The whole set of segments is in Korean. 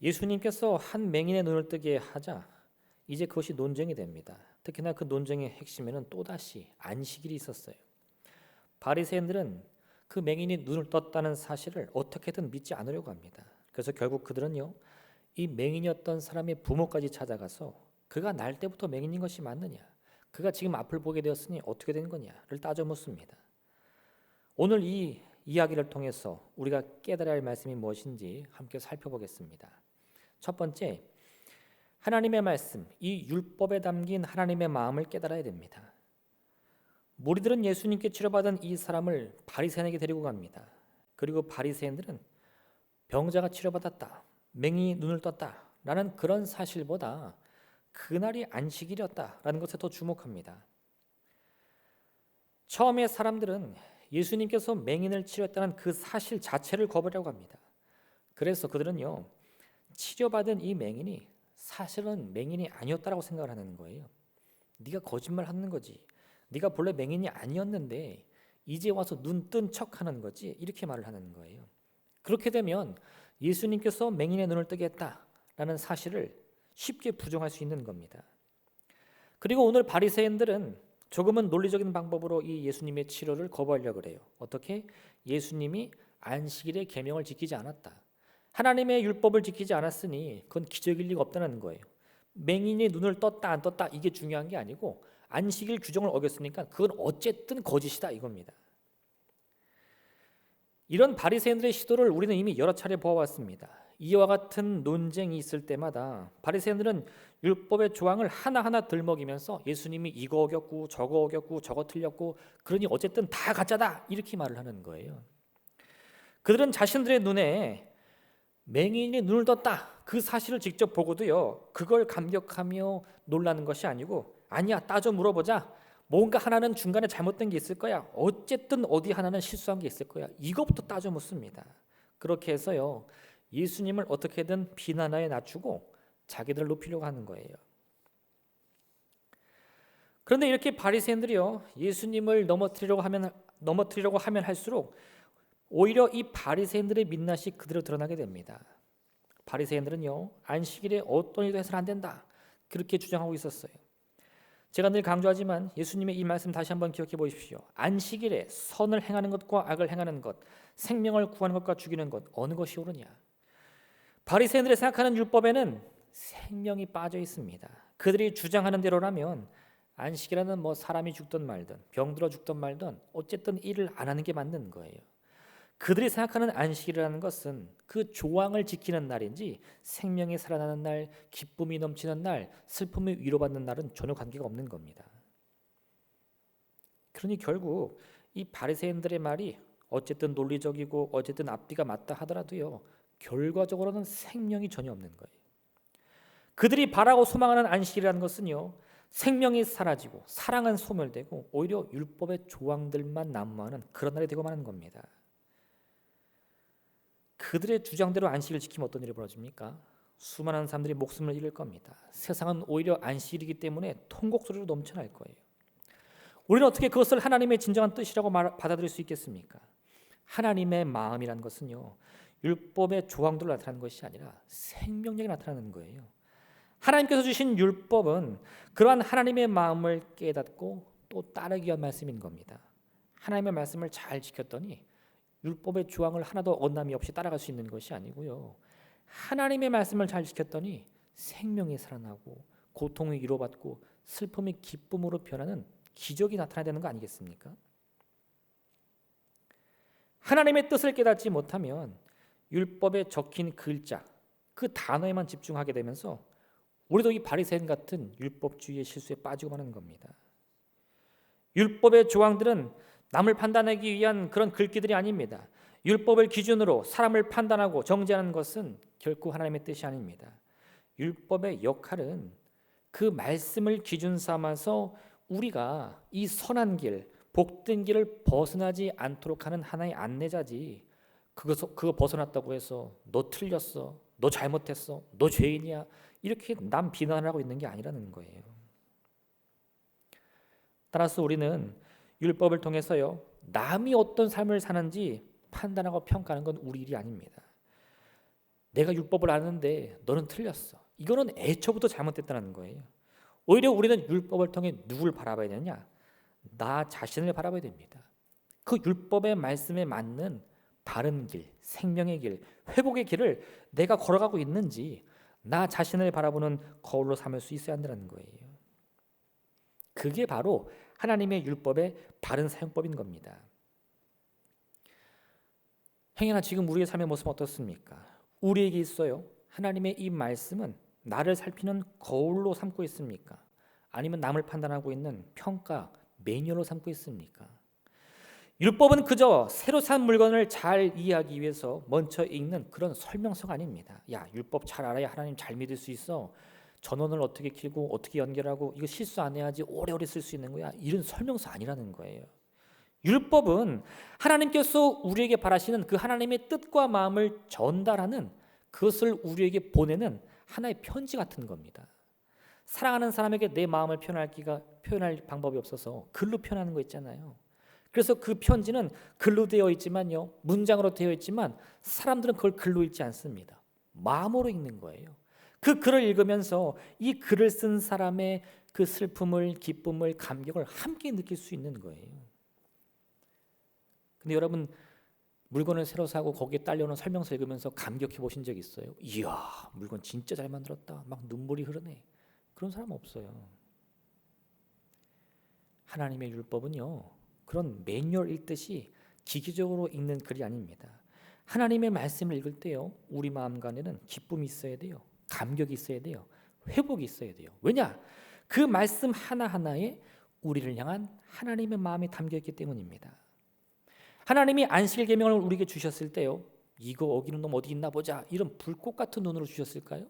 예수님께서 한 맹인의 눈을 뜨게 하자 이제 그것이 논쟁이 됩니다. 특히나 그 논쟁의 핵심에는 또다시 안식일이 있었어요. 바리새인들은 그 맹인이 눈을 떴다는 사실을 어떻게든 믿지 않으려고 합니다. 그래서 결국 그들은요, 이 맹인이었던 사람의 부모까지 찾아가서 그가 날 때부터 맹인인 것이 맞느냐, 그가 지금 앞을 보게 되었으니 어떻게 된 거냐를 따져 묻습니다. 오늘 이 이야기를 통해서 우리가 깨달아야 할 말씀이 무엇인지 함께 살펴보겠습니다. 첫 번째, 하나님의 말씀, 이 율법에 담긴 하나님의 마음을 깨달아야 됩니다. 무리들은 예수님께 치료받은 이 사람을 바리새인에게 데리고 갑니다. 그리고 바리새인들은 병자가 치료받았다, 맹인이 눈을 떴다 라는 그런 사실보다 그날이 안식일이었다라는 것에 더 주목합니다. 처음에 사람들은 예수님께서 맹인을 치료했다는 그 사실 자체를 거부하려고 합니다. 그래서 그들은요, 치료받은 이 맹인이 사실은 맹인이 아니었다라고 생각을 하는 거예요. 네가 거짓말하는 거지. 네가 본래 맹인이 아니었는데 이제 와서 눈 뜬 척하는 거지. 이렇게 말을 하는 거예요. 그렇게 되면 예수님께서 맹인의 눈을 뜨게 했다라는 사실을 쉽게 부정할 수 있는 겁니다. 그리고 오늘 바리새인들은 조금은 논리적인 방법으로 이 예수님의 치료를 거부하려고 그래요. 어떻게? 예수님이 안식일의 계명을 지키지 않았다. 하나님의 율법을 지키지 않았으니 그건 기적일 리가 없다는 거예요. 맹인이 눈을 떴다 안 떴다 이게 중요한 게 아니고 안식일 규정을 어겼으니까 그건 어쨌든 거짓이다 이겁니다. 이런 바리새인들의 시도를 우리는 이미 여러 차례 보아왔습니다. 이와 같은 논쟁이 있을 때마다 바리새인들은 율법의 조항을 하나하나 들먹이면서 예수님이 이거 어겼고 저거 어겼고 저거 틀렸고 그러니 어쨌든 다 가짜다 이렇게 말을 하는 거예요. 그들은 자신들의 눈에 맹인이 눈을 떴다 그 사실을 직접 보고도요 그걸 감격하며 놀라는 것이 아니고 아니야 따져 물어보자 뭔가 하나는 중간에 잘못된 게 있을 거야 어쨌든 어디 하나는 실수한 게 있을 거야 이것부터 따져 묻습니다. 그렇게 해서요 예수님을 어떻게든 비난하에 낮추고 자기들을 높이려고 하는 거예요. 그런데 이렇게 바리새인들이요 예수님을 넘어뜨리려고 하면 할수록 오히려 이 바리새인들의 민낯이 그대로 드러나게 됩니다. 바리새인들은요 안식일에 어떤 일도 해서는 안 된다 그렇게 주장하고 있었어요. 제가 늘 강조하지만 예수님의 이 말씀 다시 한번 기억해 보십시오. 안식일에 선을 행하는 것과 악을 행하는 것, 생명을 구하는 것과 죽이는 것 어느 것이 옳으냐? 바리새인들이 생각하는 율법에는 생명이 빠져 있습니다. 그들이 주장하는 대로라면 안식일에는 뭐 사람이 죽든 말든 병들어 죽든 말든 어쨌든 일을 안 하는 게 맞는 거예요. 그들이 생각하는 안식일이라는 것은 그 조항을 지키는 날인지 생명이 살아나는 날, 기쁨이 넘치는 날, 슬픔이 위로받는 날은 전혀 관계가 없는 겁니다. 그러니 결국 이 바리새인들의 말이 어쨌든 논리적이고 어쨌든 앞뒤가 맞다 하더라도요 결과적으로는 생명이 전혀 없는 거예요. 그들이 바라고 소망하는 안식이라는 것은요 생명이 사라지고 사랑은 소멸되고 오히려 율법의 조항들만 난무하는 그런 날이 되고 마는 겁니다. 그들의 주장대로 안식을 지키면 어떤 일이 벌어집니까? 수많은 사람들이 목숨을 잃을 겁니다. 세상은 오히려 안식일이기 때문에 통곡소리로 넘쳐날 거예요. 우리는 어떻게 그것을 하나님의 진정한 뜻이라고 받아들일 수 있겠습니까? 하나님의 마음이라는 것은요 율법의 조항들로 나타나는 것이 아니라 생명력이 나타나는 거예요. 하나님께서 주신 율법은 그러한 하나님의 마음을 깨닫고 또 따르기 위한 말씀인 겁니다. 하나님의 말씀을 잘 지켰더니 율법의 조항을 하나도 어긋남이 없이 따라갈 수 있는 것이 아니고요. 하나님의 말씀을 잘 지켰더니 생명이 살아나고 고통이 위로받고 슬픔이 기쁨으로 변하는 기적이 나타나야 되는 거 아니겠습니까? 하나님의 뜻을 깨닫지 못하면 율법에 적힌 글자, 그 단어에만 집중하게 되면서 우리도 이 바리새인 같은 율법주의의 실수에 빠지고 마는 겁니다. 율법의 조항들은 남을 판단하기 위한 그런 글귀들이 아닙니다. 율법을 기준으로 사람을 판단하고 정죄하는 것은 결코 하나님의 뜻이 아닙니다. 율법의 역할은 그 말씀을 기준 삼아서 우리가 이 선한 길, 복된 길을 벗어나지 않도록 하는 하나의 안내자지 그거 벗어났다고 해서 너 틀렸어, 너 잘못했어, 너 죄인이야 이렇게 남 비난하고 있는 게 아니라는 거예요. 따라서 우리는 율법을 통해서요 남이 어떤 삶을 사는지 판단하고 평가하는 건 우리 일이 아닙니다. 내가 율법을 아는데 너는 틀렸어. 이거는 애초부터 잘못됐다는 거예요. 오히려 우리는 율법을 통해 누굴 바라봐야 되냐? 나 자신을 바라봐야 됩니다. 그 율법의 말씀에 맞는 바른 길, 생명의 길, 회복의 길을 내가 걸어가고 있는지 나 자신을 바라보는 거울로 삼을 수 있어야 한다는 거예요. 그게 바로 하나님의 율법의 바른 사용법인 겁니다. 행여나 지금 우리의 삶의 모습은 어떻습니까? 우리에게 있어요. 하나님의 이 말씀은 나를 살피는 거울로 삼고 있습니까? 아니면 남을 판단하고 있는 평가, 매뉴얼로 삼고 있습니까? 율법은 그저 새로 산 물건을 잘 이해하기 위해서 먼저 읽는 그런 설명서가 아닙니다. 야, 율법 잘 알아야 하나님 잘 믿을 수 있어. 전원을 어떻게 켜고 어떻게 연결하고 이거 실수 안 해야지 오래오래 쓸 수 있는 거야. 이런 설명서 아니라는 거예요. 율법은 하나님께서 우리에게 바라시는 그 하나님의 뜻과 마음을 전달하는, 그것을 우리에게 보내는 하나의 편지 같은 겁니다. 사랑하는 사람에게 내 마음을 표현할 방법이 없어서 글로 표현하는 거 있잖아요. 그래서 그 편지는 글로 되어 있지만요, 문장으로 되어 있지만 사람들은 그걸 글로 읽지 않습니다. 마음으로 읽는 거예요. 그 글을 읽으면서 이 글을 쓴 사람의 그 슬픔을, 기쁨을, 감격을 함께 느낄 수 있는 거예요. 근데 여러분, 물건을 새로 사고 거기에 딸려오는 설명서 읽으면서 감격해 보신 적 있어요? 이야, 물건 진짜 잘 만들었다. 막 눈물이 흐르네. 그런 사람 없어요. 하나님의 율법은요, 그런 매뉴얼 읽듯이 기계적으로 읽는 글이 아닙니다. 하나님의 말씀을 읽을 때요, 우리 마음 간에는 기쁨이 있어야 돼요. 감격이 있어야 돼요. 회복이 있어야 돼요. 왜냐? 그 말씀 하나하나에 우리를 향한 하나님의 마음이 담겨 있기 때문입니다. 하나님이 안식일 계명을 우리에게 주셨을 때요, 이거 어기는 놈 어디 있나 보자, 이런 불꽃 같은 눈으로 주셨을까요?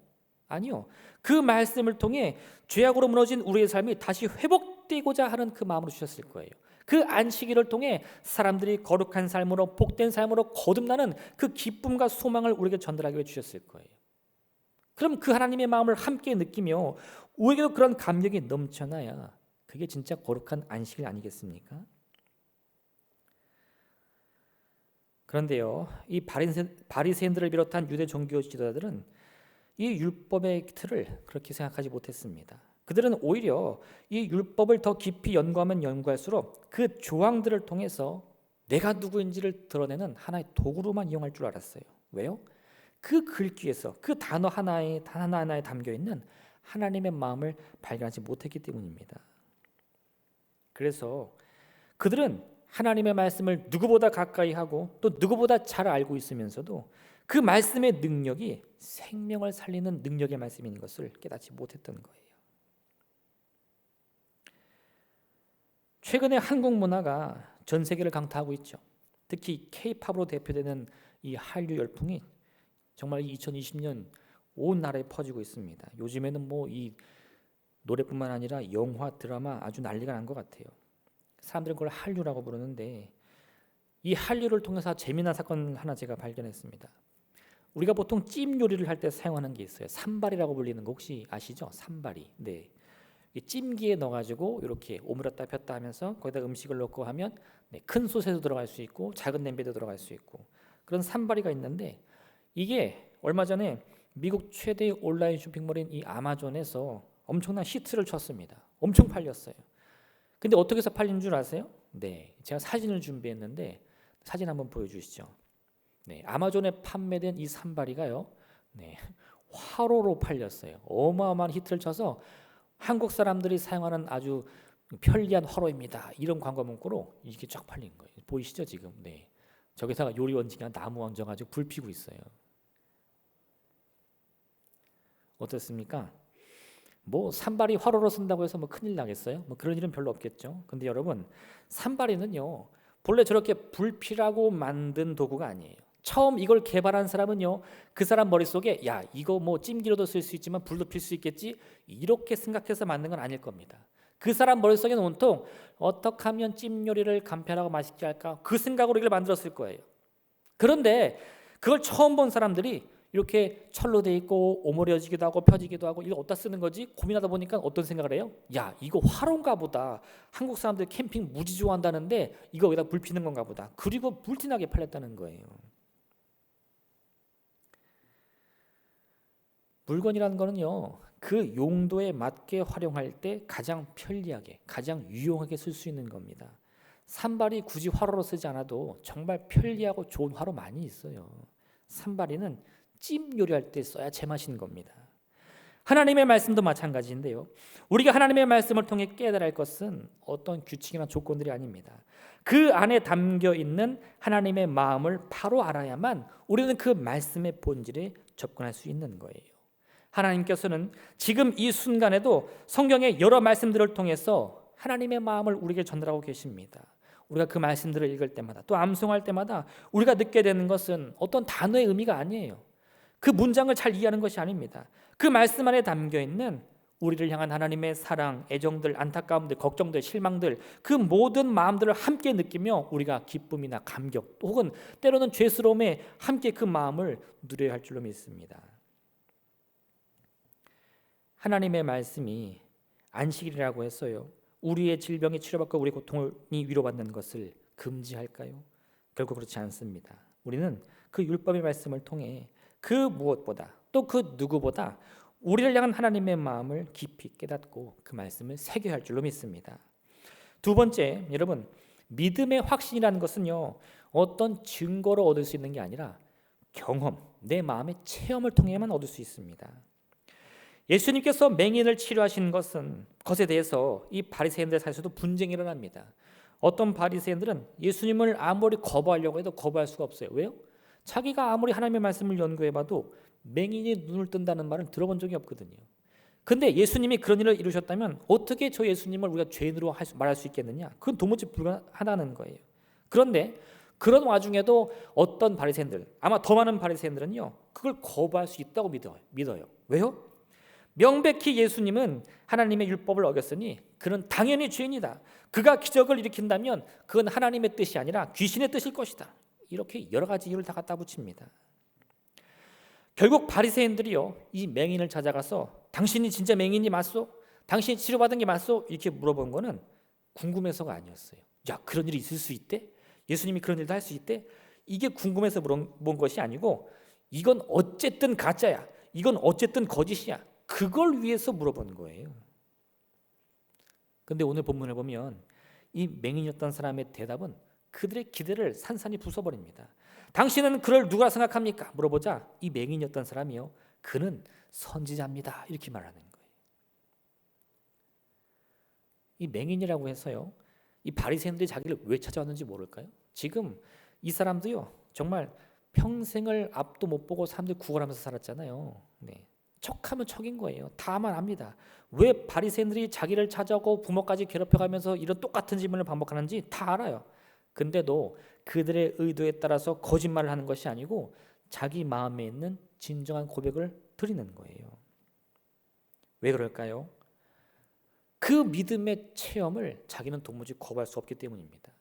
아니요. 그 말씀을 통해 죄악으로 무너진 우리의 삶이 다시 회복되고자 하는 그 마음으로 주셨을 거예요. 그 안식일을 통해 사람들이 거룩한 삶으로, 복된 삶으로 거듭나는 그 기쁨과 소망을 우리에게 전달하기 위해 주셨을 거예요. 그럼 그 하나님의 마음을 함께 느끼며 우리에게도 그런 감격이 넘쳐나야 그게 진짜 거룩한 안식일 아니겠습니까? 그런데요, 이 바리새인들을 비롯한 유대 종교 지도자들은 이 율법의 틀을 그렇게 생각하지 못했습니다. 그들은 오히려 이 율법을 더 깊이 연구하면 연구할수록 그 조항들을 통해서 내가 누구인지를 드러내는 하나의 도구로만 이용할 줄 알았어요. 왜요? 그 글귀에서 그 단어 하나하나에 담겨 있는 하나님의 마음을 발견하지 못했기 때문입니다. 그래서 그들은 하나님의 말씀을 누구보다 가까이 하고 또 누구보다 잘 알고 있으면서도 그 말씀의 능력이 생명을 살리는 능력의 말씀인 것을 깨닫지 못했던 거예요. 최근에 한국 문화가 전 세계를 강타하고 있죠. 특히 K-팝으로 대표되는 이 한류 열풍이 정말 2020년 온 나라에 퍼지고 있습니다. 요즘에는 뭐 이 노래뿐만 아니라 영화, 드라마 아주 난리가 난 것 같아요. 사람들은 그걸 한류라고 부르는데, 이 한류를 통해서 재미난 사건 하나 제가 발견했습니다. 우리가 보통 찜 요리를 할 때 사용하는 게 있어요. 산발이라고 불리는 거 혹시 아시죠? 산발이. 네. 찜기에 넣어가지고 이렇게 오므렸다 폈다 하면서 거기다 음식을 넣고 하면 큰 솥에도 들어갈 수 있고 작은 냄비에도 들어갈 수 있고 그런 산발이가 있는데, 이게 얼마 전에 미국 최대 온라인 쇼핑몰인 이 아마존에서 엄청난 히트를 쳤습니다. 엄청 팔렸어요. 근데 어떻게 해서 팔린 줄 아세요? 네, 제가 사진을 준비했는데 사진 한번 보여주시죠. 네, 아마존에 판매된 이 산발이가요, 네, 화로로 팔렸어요. 어마어마한 히트를 쳐서 한국 사람들이 사용하는 아주 편리한 화로입니다, 이런 광고 문구로 이렇게 쫙 팔린 거예요. 보이시죠 지금? 네, 저기다가 요리 원지가 나무 얹어가지고 불 피고 있어요. 어떻습니까? 뭐 산발이 화로로 쓴다고 해서 뭐 큰일 나겠어요? 뭐 그런 일은 별로 없겠죠. 근데 여러분, 산발이는요 본래 저렇게 불피라고 만든 도구가 아니에요. 처음 이걸 개발한 사람은요, 그 사람 머릿속에 야 이거 뭐 찜기로도 쓸 수 있지만 불도 필 수 있겠지, 이렇게 생각해서 만든 건 아닐 겁니다. 그 사람 머릿속에는 온통 어떻게 하면 찜 요리를 간편하고 맛있게 할까, 그 생각으로 이걸 만들었을 거예요. 그런데 그걸 처음 본 사람들이 이렇게 철로 돼 있고 오므려지기도 하고 펴지기도 하고 이거 어디다 쓰는 거지 고민하다 보니까 어떤 생각을 해요? 야 이거 화로인가 보다. 한국 사람들 캠핑 무지 좋아한다는데 이거 여기다 불 피는 건가 보다. 그리고 불티나게 팔렸다는 거예요. 물건이라는 거는요, 그 용도에 맞게 활용할 때 가장 편리하게, 가장 유용하게 쓸 수 있는 겁니다. 산발이 굳이 화로로 쓰지 않아도 정말 편리하고 좋은 화로 많이 있어요. 산발이는 찜 요리할 때 써야 제맛인 겁니다. 하나님의 말씀도 마찬가지인데요. 우리가 하나님의 말씀을 통해 깨달을 것은 어떤 규칙이나 조건들이 아닙니다. 그 안에 담겨 있는 하나님의 마음을 바로 알아야만 우리는 그 말씀의 본질에 접근할 수 있는 거예요. 하나님께서는 지금 이 순간에도 성경의 여러 말씀들을 통해서 하나님의 마음을 우리에게 전달하고 계십니다. 우리가 그 말씀들을 읽을 때마다 또 암송할 때마다 우리가 느끼게 되는 것은 어떤 단어의 의미가 아니에요. 그 문장을 잘 이해하는 것이 아닙니다. 그 말씀 안에 담겨있는 우리를 향한 하나님의 사랑, 애정들, 안타까움들, 걱정들, 실망들, 그 모든 마음들을 함께 느끼며 우리가 기쁨이나 감격 혹은 때로는 죄스러움에 함께 그 마음을 누려야 할 줄로 믿습니다. 하나님의 말씀이 안식일이라고 했어요. 우리의 질병이 치료받고 우리의 고통이 위로받는 것을 금지할까요? 결국 그렇지 않습니다. 우리는 그 율법의 말씀을 통해 그 무엇보다 또 그 누구보다 우리를 향한 하나님의 마음을 깊이 깨닫고 그 말씀을 새겨야 할 줄로 믿습니다. 두 번째, 여러분, 믿음의 확신이라는 것은요, 어떤 증거로 얻을 수 있는 게 아니라 경험, 내 마음의 체험을 통해만 얻을 수 있습니다. 예수님께서 맹인을 치료하신 것에 대해서 이 바리새인들 사이에서도 분쟁이 일어납니다. 어떤 바리새인들은 예수님을 아무리 거부하려고 해도 거부할 수가 없어요. 왜요? 자기가 아무리 하나님의 말씀을 연구해봐도 맹인이 눈을 뜬다는 말은 들어본 적이 없거든요. 근데 예수님이 그런 일을 이루셨다면 어떻게 저 예수님을 우리가 죄인으로 말할 수 있겠느냐? 그건 도무지 불가하다는 거예요. 그런데 그런 와중에도 어떤 바리새인들, 아마 더 많은 바리새인들은요, 그걸 거부할 수 있다고 믿어요. 왜요? 명백히 예수님은 하나님의 율법을 어겼으니 그는 당연히 죄인이다. 그가 기적을 일으킨다면 그건 하나님의 뜻이 아니라 귀신의 뜻일 것이다. 이렇게 여러 가지 이유를 다 갖다 붙입니다. 결국 바리새인들이요, 이 맹인을 찾아가서 당신이 진짜 맹인이 맞소? 당신이 치료받은 게 맞소? 이렇게 물어본 거는 궁금해서가 아니었어요. 야, 그런 일이 있을 수 있대? 예수님이 그런 일도 할 수 있대? 이게 궁금해서 물어본 것이 아니고 이건 어쨌든 가짜야. 이건 어쨌든 거짓이야. 그걸 위해서 물어본 거예요. 근데 오늘 본문을 보면 이 맹인이었던 사람의 대답은 그들의 기대를 산산이 부숴버립니다. 당신은 그를 누가 생각합니까? 물어보자 이 맹인이었던 사람이요, 그는 선지자입니다. 이렇게 말하는 거예요. 이 맹인이라고 해서요, 이 바리새인들이 자기를 왜 찾아왔는지 모를까요? 지금 이 사람도요, 정말 평생을 앞도 못 보고 사람들 구걸하면서 살았잖아요. 네. 척하면 척인 거예요. 다만 압니다. 왜 바리새인들이 자기를 찾아오고 부모까지 괴롭혀가면서 이런 똑같은 질문을 반복하는지 다 알아요. 근데도 그들의 의도에 따라서 거짓말을 하는 것이 아니고 자기 마음에 있는 진정한 고백을 드리는 거예요. 왜 그럴까요? 그 믿음의 체험을 자기는 도무지 거부할 수 없기 때문입니다.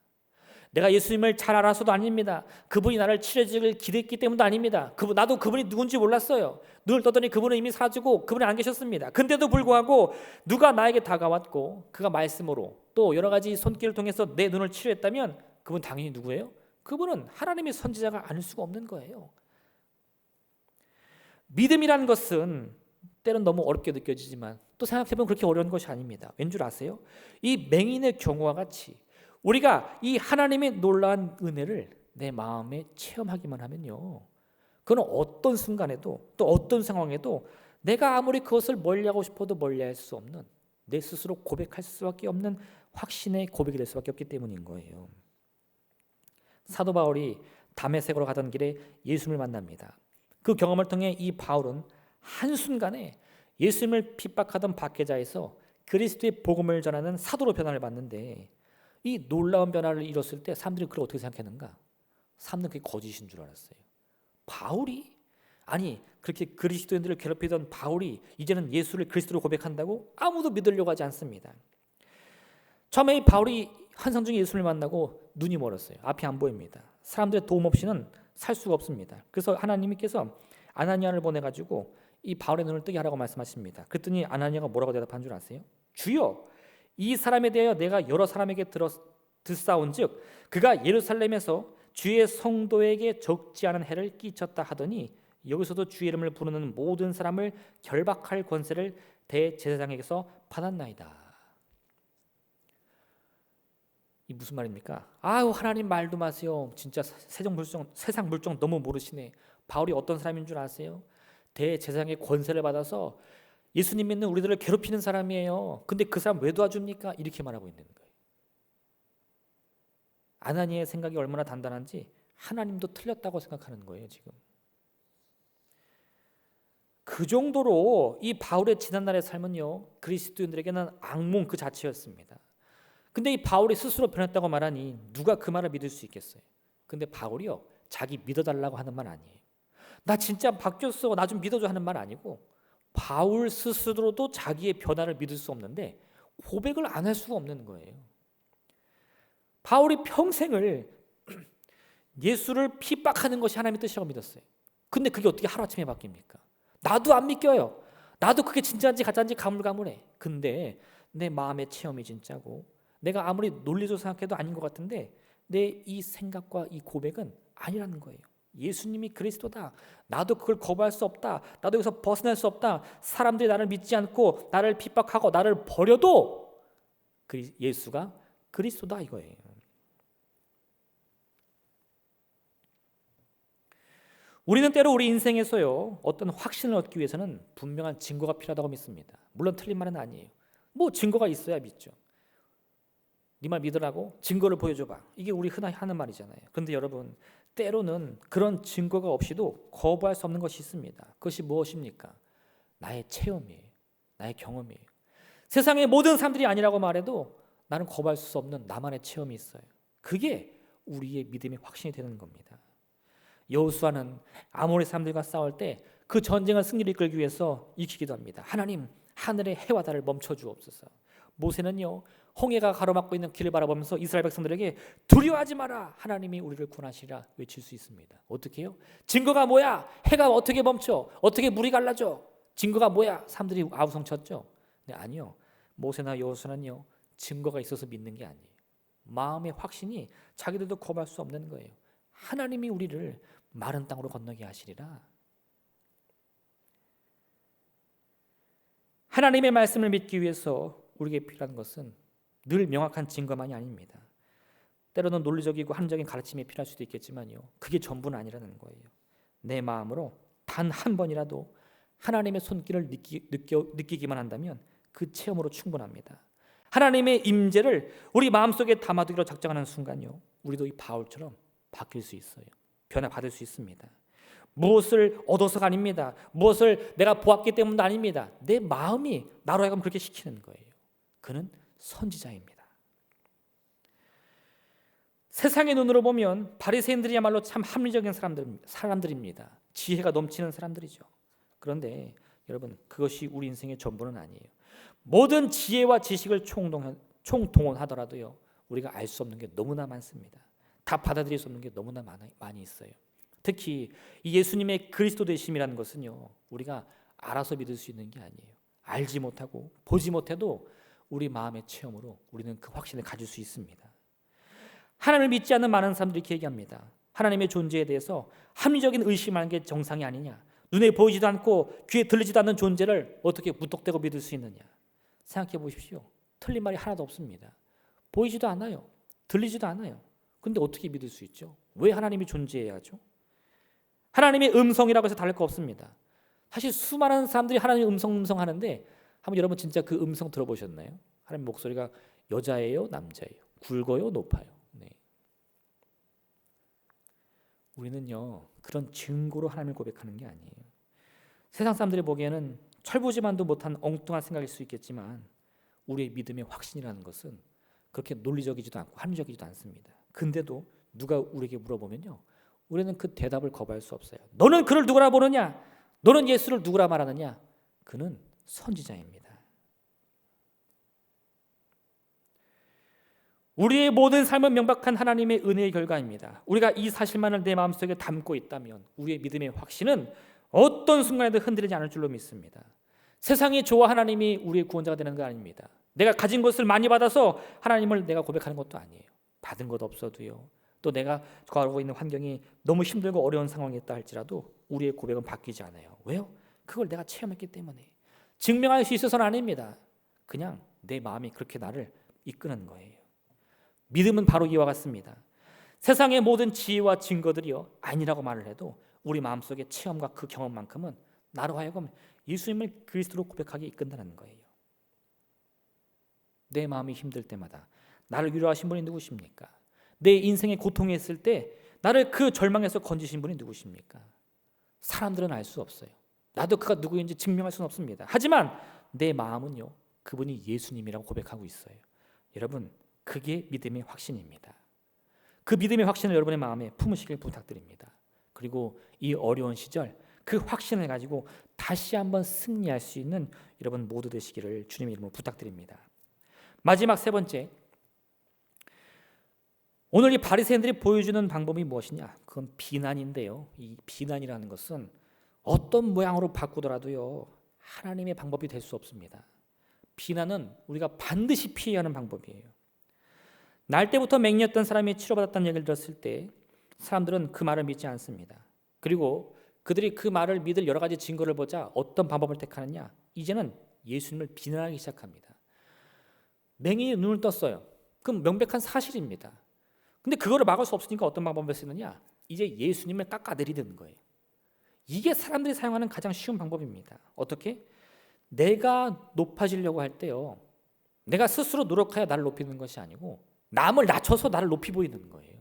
내가 예수님을 잘 알아서도 아닙니다. 그분이 나를 치료해주길 기대했기 때문도 아닙니다. 나도 그분이 누군지 몰랐어요. 눈을 떠더니 그분은 이미 사라지고 그분이 안 계셨습니다. 근데도 불구하고 누가 나에게 다가왔고 그가 말씀으로 또 여러 가지 손길을 통해서 내 눈을 치료했다면 그분 당연히 누구예요? 그분은 하나님의 선지자가 아닐 수가 없는 거예요. 믿음이라는 것은 때론 너무 어렵게 느껴지지만 또 생각해보면 그렇게 어려운 것이 아닙니다. 왠 줄 아세요? 이 맹인의 경우와 같이 우리가 이 하나님의 놀라운 은혜를 내 마음에 체험하기만 하면요, 그건 어떤 순간에도 또 어떤 상황에도 내가 아무리 그것을 멀리하고 싶어도 멀리할 수 없는, 내 스스로 고백할 수밖에 없는 확신의 고백이 될 수밖에 없기 때문인 거예요. 사도 바울이 다메섹으로 가던 길에 예수님을 만납니다. 그 경험을 통해 이 바울은 한순간에 예수님을 핍박하던 박해자에서 그리스도의 복음을 전하는 사도로 변화를 받는데, 이 놀라운 변화를 이뤘을 때 사람들이 그걸 어떻게 생각했는가? 사람들은 그게 거짓인 줄 알았어요. 바울이? 아니, 그렇게 그리스도인들을 괴롭히던 바울이 이제는 예수를 그리스도로 고백한다고? 아무도 믿으려고 하지 않습니다. 처음에 이 바울이 환상 중에 예수를 만나고 눈이 멀었어요. 앞이 안 보입니다. 사람들의 도움 없이는 살 수가 없습니다. 그래서 하나님께서 아나니아를 보내가지고 이 바울의 눈을 뜨게 하라고 말씀하십니다. 그랬더니 아나니아가 뭐라고 대답한 줄 아세요? 주여, 이 사람에 대하여 내가 여러 사람에게 듣사온즉 그가 예루살렘에서 주의 성도에게 적지 않은 해를 끼쳤다 하더니 여기서도 주의 이름을 부르는 모든 사람을 결박할 권세를 대제사장에게서 받았나이다. 이 무슨 말입니까? 아유, 하나님 말도 마세요. 진짜 세상 물정 너무 모르시네. 바울이 어떤 사람인 줄 아세요? 대제사장의 권세를 받아서 예수님 믿는 우리들을 괴롭히는 사람이에요. 근데 그 사람 왜 도와줍니까? 이렇게 말하고 있는 거예요. 아나니의 생각이 얼마나 단단한지 하나님도 틀렸다고 생각하는 거예요, 지금. 그 정도로 이 바울의 지난날의 삶은요, 그리스도인들에게는 악몽 그 자체였습니다. 근데 이 바울이 스스로 변했다고 말하니 누가 그 말을 믿을 수 있겠어요? 근데 바울이요, 자기 믿어달라고 하는 말 아니에요. 나 진짜 바뀌었어, 나 좀 믿어줘 하는 말 아니고, 바울 스스로도 자기의 변화를 믿을 수 없는데 고백을 안 할 수가 없는 거예요. 바울이 평생을 예수를 핍박하는 것이 하나님의 뜻이라고 믿었어요. 근데 그게 어떻게 하루아침에 바뀝니까? 나도 안 믿겨요. 나도 그게 진짜인지 가짜인지 가물가물해. 근데 내 마음의 체험이 진짜고, 내가 아무리 논리적으로 생각해도 아닌 것 같은데 내 이 생각과 이 고백은 아니라는 거예요. 예수님이 그리스도다. 나도 그걸 거부할 수 없다. 나도 여기서 벗어날 수 없다. 사람들이 나를 믿지 않고 나를 핍박하고 나를 버려도 예수가 그리스도다 이거예요. 우리는 때로 우리 인생에서요, 어떤 확신을 얻기 위해서는 분명한 증거가 필요하다고 믿습니다. 물론 틀린 말은 아니에요. 뭐 증거가 있어야 믿죠. 네 말 믿으라고? 증거를 보여줘봐. 이게 우리 흔히 하는 말이잖아요. 그런데 여러분, 때로는 그런 증거가 없이도 거부할 수 없는 것이 있습니다. 그것이 무엇입니까? 나의 체험이에요. 나의 경험이에요. 세상의 모든 사람들이 아니라고 말해도 나는 거부할 수 없는 나만의 체험이 있어요. 그게 우리의 믿음의 확신이 되는 겁니다. 여호수아는 아모리 사람들과 싸울 때 그 전쟁을 승리를 이끌기 위해서 익히기도 합니다. 하나님, 하늘의 해와 달을 멈춰 주옵소서. 모세는요, 홍해가 가로막고 있는 길을 바라보면서 이스라엘 백성들에게 두려워하지 마라, 하나님이 우리를 구원하시리라 외칠 수 있습니다. 어떻게 해요? 증거가 뭐야? 해가 어떻게 멈춰? 어떻게 물이 갈라져? 증거가 뭐야? 사람들이 아우성쳤죠. 네, 아니요. 모세나 여호수아는요, 증거가 있어서 믿는 게 아니에요. 마음의 확신이 자기들도 거부할 수 없는 거예요. 하나님이 우리를 마른 땅으로 건너게 하시리라. 하나님의 말씀을 믿기 위해서 우리에게 필요한 것은 늘 명확한 증거만이 아닙니다. 때로는 논리적이고 합리적인 가르침이 필요할 수도 있겠지만요, 그게 전부는 아니라는 거예요. 내 마음으로 단 한 번이라도 하나님의 손길을 느끼기만 한다면 그 체험으로 충분합니다. 하나님의 임재를 우리 마음속에 담아두기로 작정하는 순간요, 우리도 이 바울처럼 바뀔 수 있어요. 변화받을 수 있습니다. 무엇을 얻어서가 아닙니다. 무엇을 내가 보았기 때문도 아닙니다. 내 마음이 나로 하여금 그렇게 시키는 거예요. 그는 선지자입니다. 세상의 눈으로 보면 바리새인들이야말로 참 합리적인 사람들입니다. 지혜가 넘치는 사람들이죠. 그런데 여러분, 그것이 우리 인생의 전부는 아니에요. 모든 지혜와 지식을 총동원하더라도요, 우리가 알 수 없는 게 너무나 많습니다. 다 받아들일 수 없는 게 너무나 많이 있어요. 특히 이 예수님의 그리스도 되심이라는 것은요, 우리가 알아서 믿을 수 있는 게 아니에요. 알지 못하고 보지 못해도 우리 마음의 체험으로 우리는 그 확신을 가질 수 있습니다. 하나님을 믿지 않는 많은 사람들이 이렇게 얘기합니다. 하나님의 존재에 대해서 합리적인 의심하는 게 정상이 아니냐, 눈에 보이지도 않고 귀에 들리지도 않는 존재를 어떻게 무턱대고 믿을 수 있느냐. 생각해 보십시오. 틀린 말이 하나도 없습니다. 보이지도 않아요. 들리지도 않아요. 근데 어떻게 믿을 수 있죠? 왜 하나님이 존재해야죠? 하나님의 음성이라고 해서 다를 거 없습니다. 사실 수많은 사람들이 하나님의 음성 하는데, 한번 여러분 진짜 그 음성 들어보셨나요? 하나님 목소리가 여자예요, 남자예요, 굵어요, 높아요. 네. 우리는요, 그런 증거로 하나님을 고백하는 게 아니에요. 세상 사람들이 보기에는 철부지만도 못한 엉뚱한 생각일 수 있겠지만, 우리의 믿음의 확신이라는 것은 그렇게 논리적이지도 않고 합리적이지도 않습니다. 근데도 누가 우리에게 물어보면요, 우리는 그 대답을 거부할 수 없어요. 너는 그를 누구라 보느냐? 너는 예수를 누구라 말하느냐? 그는 선지자입니다. 우리의 모든 삶은 명백한 하나님의 은혜의 결과입니다. 우리가 이 사실만을 내 마음속에 담고 있다면 우리의 믿음의 확신은 어떤 순간에도 흔들리지 않을 줄로 믿습니다. 세상이 좋아 하나님이 우리의 구원자가 되는 거 아닙니다. 내가 가진 것을 많이 받아서 하나님을 내가 고백하는 것도 아니에요. 받은 것 없어도요, 또 내가 거하고 있는 환경이 너무 힘들고 어려운 상황이 있다 할지라도 우리의 고백은 바뀌지 않아요. 왜요? 그걸 내가 체험했기 때문에. 증명할 수 있어서는 아닙니다. 그냥 내 마음이 그렇게 나를 이끄는 거예요. 믿음은 바로 이와 같습니다. 세상의 모든 지혜와 증거들이요 아니라고 말을 해도 우리 마음속의 체험과 그 경험만큼은 나로 하여금 예수님을 그리스도로 고백하게 이끈다는 거예요. 내 마음이 힘들 때마다 나를 위로하신 분이 누구십니까? 내 인생의 고통에 있을 때 나를 그 절망에서 건지신 분이 누구십니까? 사람들은 알 수 없어요. 나도 그가 누구인지 증명할 수는 없습니다. 하지만 내 마음은요 그분이 예수님이라고 고백하고 있어요. 여러분 그게 믿음의 확신입니다. 그 믿음의 확신을 여러분의 마음에 품으시길 부탁드립니다. 그리고 이 어려운 시절 그 확신을 가지고 다시 한번 승리할 수 있는 여러분 모두 되시기를 주님의 이름으로 부탁드립니다. 마지막 세 번째, 오늘 이 바리새인들이 보여주는 방법이 무엇이냐? 그건 비난인데요. 이 비난이라는 것은 어떤 모양으로 바꾸더라도요 하나님의 방법이 될 수 없습니다. 비난은 우리가 반드시 피해야 하는 방법이에요. 날 때부터 맹인이었던 사람이 치료받았다는 얘기를 들었을 때 사람들은 그 말을 믿지 않습니다. 그리고 그들이 그 말을 믿을 여러 가지 증거를 보자 어떤 방법을 택하느냐? 이제는 예수님을 비난하기 시작합니다. 맹인이 눈을 떴어요. 그럼 명백한 사실입니다. 근데 그거를 막을 수 없으니까 어떤 방법을 쓰느냐? 이제 예수님을 깎아내리는 거예요. 이게 사람들이 사용하는 가장 쉬운 방법입니다. 어떻게? 내가 높아지려고 할 때요. 내가 스스로 노력하여 나를 높이는 것이 아니고 남을 낮춰서 나를 높이 보이는 거예요.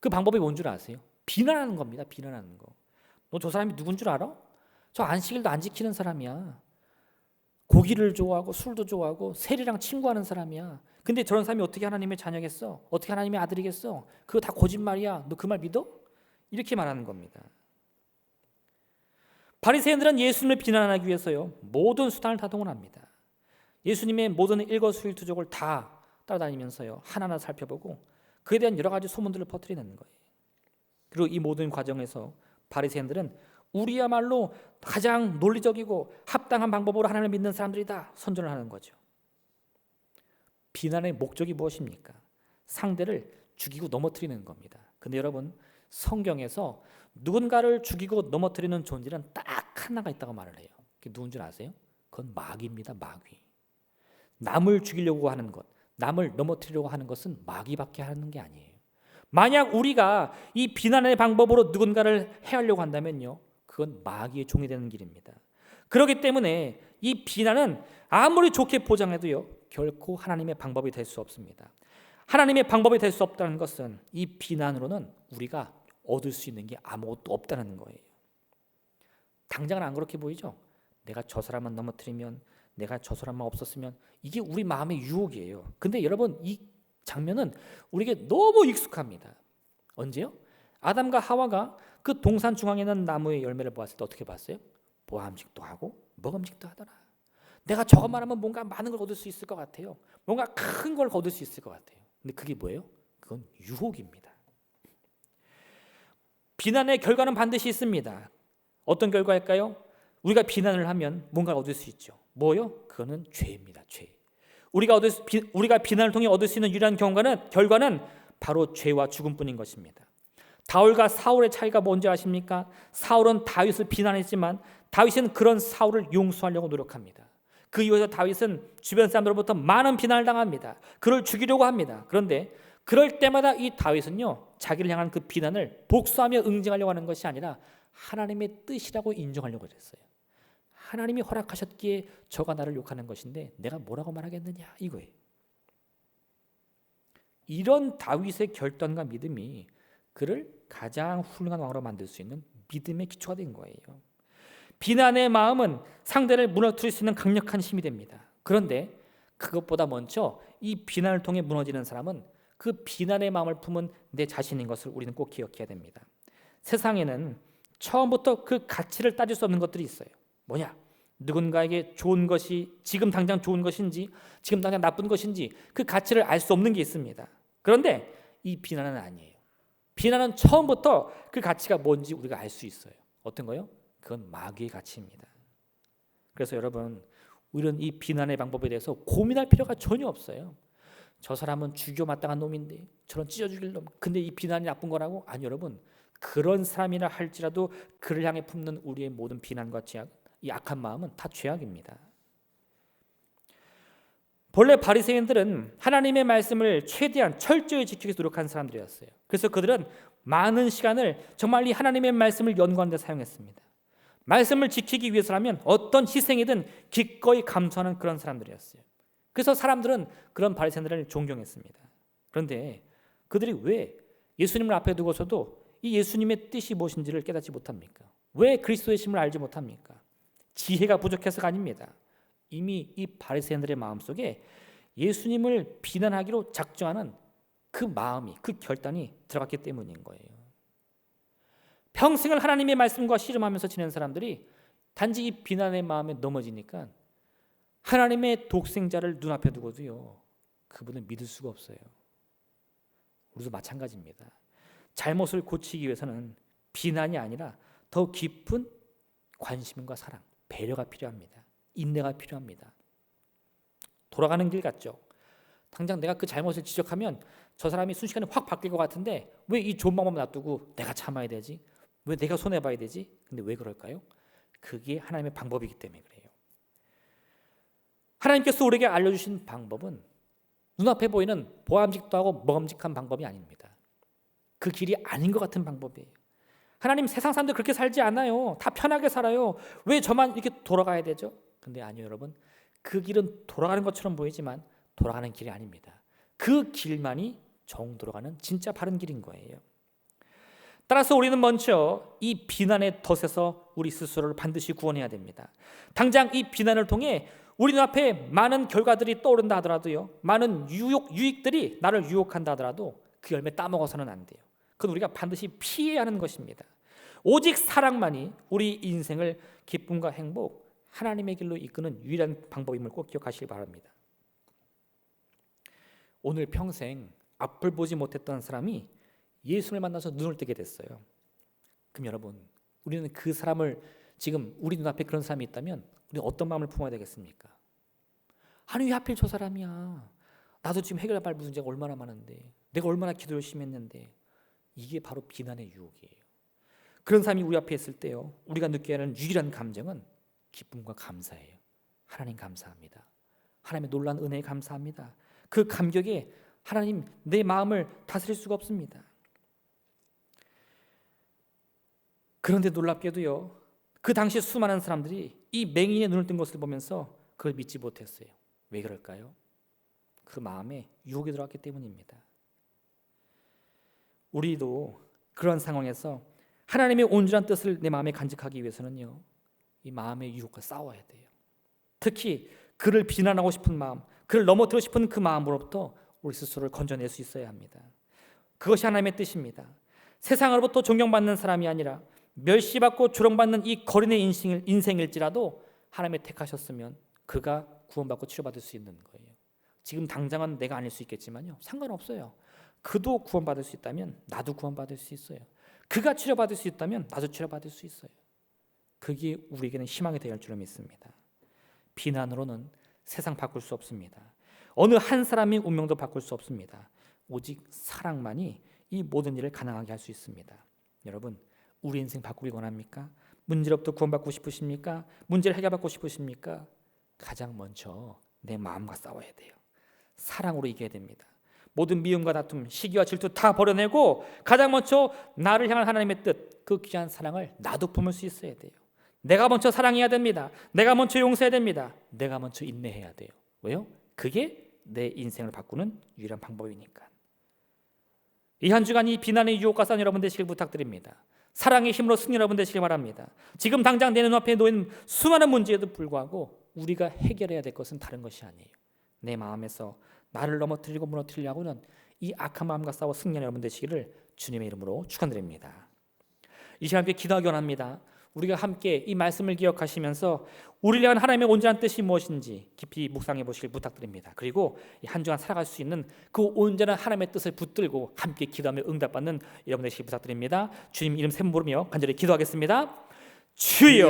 그 방법이 뭔 줄 아세요? 비난하는 겁니다. 비난하는 거. 너 저 사람이 누군 줄 알아? 저 안식일도 안 지키는 사람이야. 고기를 좋아하고 술도 좋아하고 세리랑 친구하는 사람이야. 근데 저런 사람이 어떻게 하나님의 자녀겠어? 어떻게 하나님의 아들이겠어? 그거 다 거짓말이야. 너 그 말 믿어? 이렇게 말하는 겁니다. 바리새인들은 예수님을 비난하기 위해서요 모든 수단을 다 동원합니다. 예수님의 모든 일거수일투족을 다 따라다니면서요 하나하나 살펴보고 그에 대한 여러 가지 소문들을 퍼뜨리는 거예요. 그리고 이 모든 과정에서 바리새인들은 우리야말로 가장 논리적이고 합당한 방법으로 하나님을 믿는 사람들이다 선전을 하는 거죠. 비난의 목적이 무엇입니까? 상대를 죽이고 넘어뜨리는 겁니다. 근데 여러분 성경에서 누군가를 죽이고 넘어뜨리는 존재는 딱 하나가 있다고 말을 해요. 그게 누군 줄 아세요? 그건 마귀입니다. 마귀. 남을 죽이려고 하는 것, 남을 넘어뜨리려고 하는 것은 마귀밖에 하는 게 아니에요. 만약 우리가 이 비난의 방법으로 누군가를 해하려고 한다면요 그건 마귀의 종이 되는 길입니다. 그렇기 때문에 이 비난은 아무리 좋게 포장해도요 결코 하나님의 방법이 될 수 없습니다. 하나님의 방법이 될 수 없다는 것은 이 비난으로는 우리가 얻을 수 있는 게 아무것도 없다는 거예요. 당장은 안 그렇게 보이죠? 내가 저 사람만 넘어뜨리면, 내가 저 사람만 없었으면, 이게 우리 마음의 유혹이에요. 근데 여러분 이 장면은 우리에게 너무 익숙합니다. 언제요? 아담과 하와가 그 동산 중앙에 있는 나무의 열매를 보았을 때 어떻게 봤어요? 보암직도 하고 먹음직도 하더라. 내가 저것만 하면 뭔가 많은 걸 얻을 수 있을 것 같아요. 뭔가 큰 걸 얻을 수 있을 것 같아요. 근데 그게 뭐예요? 그건 유혹입니다. 비난의 결과는 반드시 있습니다. 어떤 결과일까요? 우리가 비난을 하면 뭔가를 얻을 수 있죠. 뭐요? 그거는 죄입니다. 죄. 우리가 비난을 통해 얻을 수 있는 유일한 결과는 바로 죄와 죽음뿐인 것입니다. 다윗과 사울의 차이가 뭔지 아십니까? 사울은 다윗을 비난했지만 다윗은 그런 사울을 용서하려고 노력합니다. 그 이후에서 다윗은 주변 사람들로부터 많은 비난을 당합니다. 그를 죽이려고 합니다. 그런데 그럴 때마다 이 다윗은요 자기를 향한 그 비난을 복수하며 응징하려고 하는 것이 아니라 하나님의 뜻이라고 인정하려고 했어요. 하나님이 허락하셨기에 저가 나를 욕하는 것인데 내가 뭐라고 말하겠느냐 이거예요. 이런 다윗의 결단과 믿음이 그를 가장 훌륭한 왕으로 만들 수 있는 믿음의 기초가 된 거예요. 비난의 마음은 상대를 무너뜨릴 수 있는 강력한 힘이 됩니다. 그런데 그것보다 먼저 이 비난을 통해 무너지는 사람은 그 비난의 마음을 품은 내 자신인 것을 우리는 꼭 기억해야 됩니다. 세상에는 처음부터 그 가치를 따질 수 없는 것들이 있어요. 뭐냐? 누군가에게 좋은 것이 지금 당장 좋은 것인지 지금 당장 나쁜 것인지 그 가치를 알 수 없는 게 있습니다. 그런데 이 비난은 아니에요. 비난은 처음부터 그 가치가 뭔지 우리가 알 수 있어요. 어떤 거요? 그건 마귀의 가치입니다. 그래서 여러분 우리는 이 비난의 방법에 대해서 고민할 필요가 전혀 없어요. 저 사람은 죽여 마땅한 놈인데 저런 찢어 죽일 놈 근데 이 비난이 나쁜 거라고? 아니 여러분 그런 사람이라 할지라도 그를 향해 품는 우리의 모든 비난과 죄악, 이 악한 마음은 다 죄악입니다. 본래 바리새인들은 하나님의 말씀을 최대한 철저히 지키기 위해서 노력한 사람들이었어요. 그래서 그들은 많은 시간을 정말 이 하나님의 말씀을 연구하는 데 사용했습니다. 말씀을 지키기 위해서라면 어떤 희생이든 기꺼이 감수하는 그런 사람들이었어요. 그래서 사람들은 그런 바리새인들을 존경했습니다. 그런데 그들이 왜 예수님을 앞에 두고서도 이 예수님의 뜻이 무엇인지를 깨닫지 못합니까? 왜 그리스도의 심을 알지 못합니까? 지혜가 부족해서가 아닙니다. 이미 이 바리새인들의 마음속에 예수님을 비난하기로 작정하는 그 마음이, 그 결단이 들어갔기 때문인 거예요. 평생을 하나님의 말씀과 씨름하면서 지낸 사람들이 단지 이 비난의 마음에 넘어지니까 하나님의 독생자를 눈앞에 두고도요, 그분을 믿을 수가 없어요. 우리도 마찬가지입니다. 잘못을 고치기 위해서는 비난이 아니라 더 깊은 관심과 사랑, 배려가 필요합니다. 인내가 필요합니다. 돌아가는 길 같죠. 당장 내가 그 잘못을 지적하면 저 사람이 순식간에 확 바뀔 것 같은데 왜 이 좋은 방법 놔두고 내가 참아야 되지? 왜 내가 손해봐야 되지? 근데 왜 그럴까요? 그게 하나님의 방법이기 때문에 그래요. 하나님께서 우리에게 알려주신 방법은 눈앞에 보이는 보암직도 하고 먹음직한 방법이 아닙니다. 그 길이 아닌 것 같은 방법이에요. 하나님, 세상 사람들 그렇게 살지 않아요. 다 편하게 살아요. 왜 저만 이렇게 돌아가야 되죠? 근데 아니요, 여러분. 그 길은 돌아가는 것처럼 보이지만 돌아가는 길이 아닙니다. 그 길만이 정 돌아가는 진짜 바른 길인 거예요. 따라서 우리는 먼저 이 비난의 덫에서 우리 스스로를 반드시 구원해야 됩니다. 당장 이 비난을 통해 우리 눈앞에 많은 결과들이 떠오른다 하더라도요, 많은 유익들이 나를 유혹한다 하더라도 그 열매 따먹어서는 안 돼요. 그건 우리가 반드시 피해야 하는 것입니다. 오직 사랑만이 우리 인생을 기쁨과 행복, 하나님의 길로 이끄는 유일한 방법임을 꼭 기억하시기 바랍니다. 오늘 평생 앞을 보지 못했던 사람이 예수를 만나서 눈을 뜨게 됐어요. 그럼 여러분, 우리는 그 사람을 지금 우리 눈앞에 그런 사람이 있다면 우리는 어떤 마음을 품어야 되겠습니까? 아니, 왜 하필 저 사람이야? 나도 지금 해결해야 할 문제가 얼마나 많은데, 내가 얼마나 기도 열심히 했는데. 이게 바로 비난의 유혹이에요. 그런 사람이 우리 앞에 있을 때요, 우리가 느껴야 하는 유일한 감정은 기쁨과 감사예요. 하나님 감사합니다. 하나님의 놀라운 은혜에 감사합니다. 그 감격에 하나님, 내 마음을 다스릴 수가 없습니다. 그런데 놀랍게도요, 그 당시 수많은 사람들이 이 맹인의 눈을 뜬 것을 보면서 그걸 믿지 못했어요. 왜 그럴까요? 그 마음에 유혹이 들어왔기 때문입니다. 우리도 그런 상황에서 하나님의 온전한 뜻을 내 마음에 간직하기 위해서는요, 이 마음의 유혹과 싸워야 돼요. 특히 그를 비난하고 싶은 마음, 그를 넘어뜨리고 싶은 그 마음으로부터 우리 스스로를 건져낼 수 있어야 합니다. 그것이 하나님의 뜻입니다. 세상으로부터 존경받는 사람이 아니라 멸시받고 조롱받는 이 거린의 인생일지라도 하나님의 택하셨으면 그가 구원받고 치료받을 수 있는 거예요. 지금 당장은 내가 아닐 수 있겠지만요, 상관없어요. 그도 구원받을 수 있다면 나도 구원받을 수 있어요. 그가 치료받을 수 있다면 나도 치료받을 수 있어요. 그게 우리에게는 희망이 되어 할 줄로 믿습니다. 비난으로는 세상 바꿀 수 없습니다. 어느 한 사람의 운명도 바꿀 수 없습니다. 오직 사랑만이 이 모든 일을 가능하게 할 수 있습니다. 여러분, 우리 인생 바꾸기 원합니까? 문제로부터 구원받고 싶으십니까? 문제를 해결받고 싶으십니까? 가장 먼저 내 마음과 싸워야 돼요. 사랑으로 이겨야 됩니다. 모든 미움과 다툼, 시기와 질투 다 버려내고 가장 먼저 나를 향한 하나님의 뜻, 그 귀한 사랑을 나도 품을 수 있어야 돼요. 내가 먼저 사랑해야 됩니다. 내가 먼저 용서해야 됩니다. 내가 먼저 인내해야 돼요. 왜요? 그게 내 인생을 바꾸는 유일한 방법이니까. 이 한 주간 이 비난의 유혹과 싸운 여러분 되시길 부탁드립니다. 사랑의 힘으로 승리 여러분 되시길 바랍니다. 지금 당장 내 눈앞에 놓인 수많은 문제에도 불구하고 우리가 해결해야 될 것은 다른 것이 아니에요. 내 마음에서 나를 넘어뜨리고 무너뜨리려고 하는 이 악한 마음과 싸워 승리하는 여러분 되시기를 주님의 이름으로 축원드립니다. 이 시간 함께 기도하기 원합니다. 우리가 함께 이 말씀을 기억하시면서 우리를 위한 하나님의 온전한 뜻이 무엇인지 깊이 묵상해 보시길 부탁드립니다. 그리고 한 주간 살아갈 수 있는 그 온전한 하나님의 뜻을 붙들고 함께 기도하며 응답받는 여러분 되시길 부탁드립니다. 주님 이름 샘 부르며 간절히 기도하겠습니다. 주여